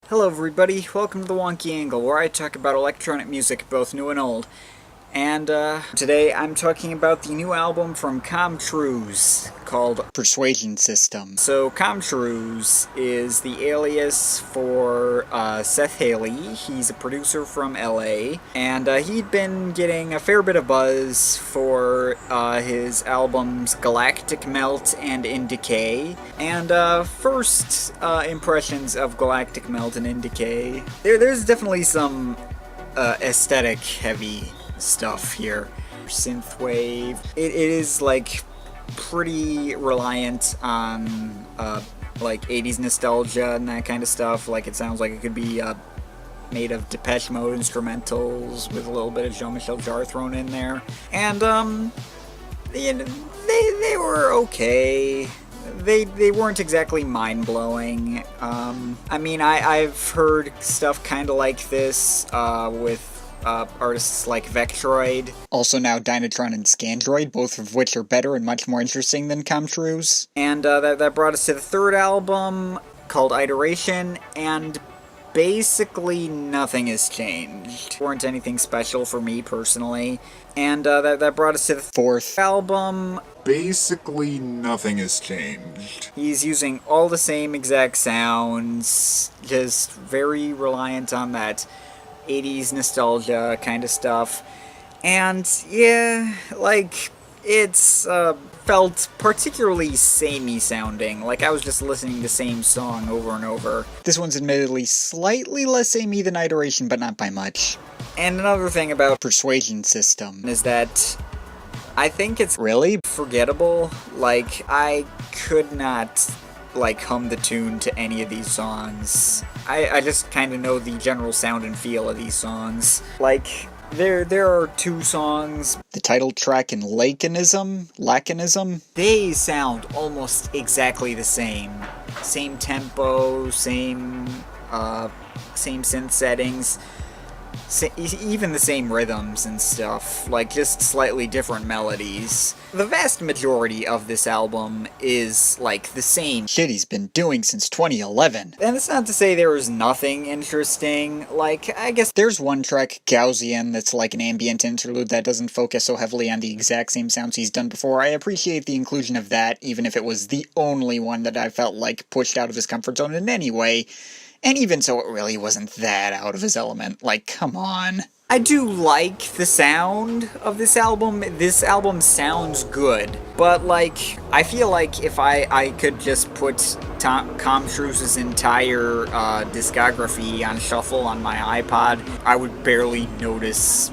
Hello everybody, welcome to the Wonky Angle, where I talk about electronic music, both new and old. And today I'm talking about the new album from Truise called Persuasion System. So Truise is the alias for Seth Haley. He's a producer from LA, and he'd been getting a fair bit of buzz for his albums Galactic Melt and In Decay. And first impressions of Galactic Melt and In Decay, there's definitely some aesthetic heavy stuff here. Synthwave. It is like pretty reliant on like 80s nostalgia and that kind of stuff. Like it sounds like it could be made of Depeche Mode instrumentals with a little bit of Jean-Michel Jarre thrown in there. And they were okay. They weren't exactly mind-blowing. I mean, I've heard stuff kind of like this with artists like Vectroid, also now Dynatron and Scandroid, both of which are better and much more interesting than Truise. And that brought us to the third album, called Iteration, and basically nothing has changed. Weren't anything special for me personally. And that brought us to the fourth album. Basically nothing has changed. He's using all the same exact sounds, just very reliant on that 80s nostalgia kind of stuff. And yeah, like, it's felt particularly samey sounding, like I was just listening to the same song over and over. This one's admittedly slightly less samey than Iteration, but not by much. And another thing about Persuasion System is that I think it's really forgettable. Like, I could not like hum the tune to any of these songs. I just kind of know the general sound and feel of these songs. Like, there are two songs, the title track and Laconism. They sound almost exactly the same. Same tempo, same synth settings, even the same rhythms and stuff, like just slightly different melodies. The vast majority of this album is like the same shit he's been doing since 2011. And it's not to say there is nothing interesting. Like, I guess there's one track, Gaussian, that's like an ambient interlude that doesn't focus so heavily on the exact same sounds he's done before. I appreciate the inclusion of that, even if it was the only one that I felt like pushed out of his comfort zone in any way. And even so, it really wasn't that out of his element. Like, come on. I do like the sound of this album. This album sounds good. But, like, I feel like if I could just put Truise's entire discography on shuffle on my iPod, I would barely notice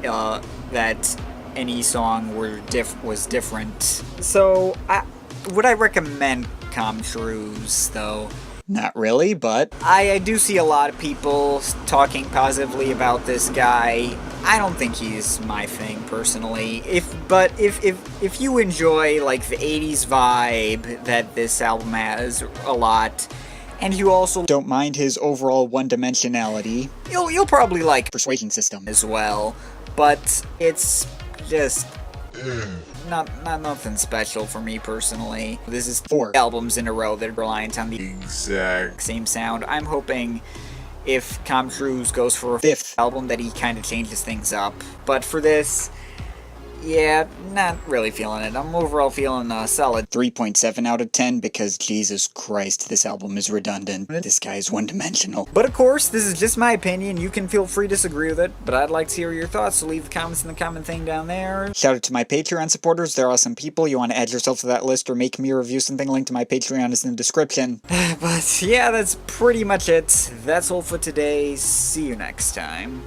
that any song was different. So, would I recommend Truise, though? Not really, but I do see a lot of people talking positively about this guy. I don't think he's my thing personally. If you enjoy like the 80s vibe that this album has a lot, and you also don't mind his overall one-dimensionality, you'll probably like Persuasion System as well. But it's just not nothing special for me personally. This is 4 albums in a row that are reliant on the exact same sound. I'm hoping if Truise goes for a 5th album that he kind of changes things up. But for this, yeah, not really feeling it. I'm overall feeling a solid 3.7 out of 10 because Jesus Christ, this album is redundant. This guy is one-dimensional. But of course, this is just my opinion. You can feel free to disagree with it, but I'd like to hear your thoughts, so leave the comments in the comment thing down there. Shout out to my Patreon supporters. They're awesome people. You want to add yourself to that list or make me review something, link to my Patreon is in the description. But yeah, that's pretty much it. That's all for today. See you next time.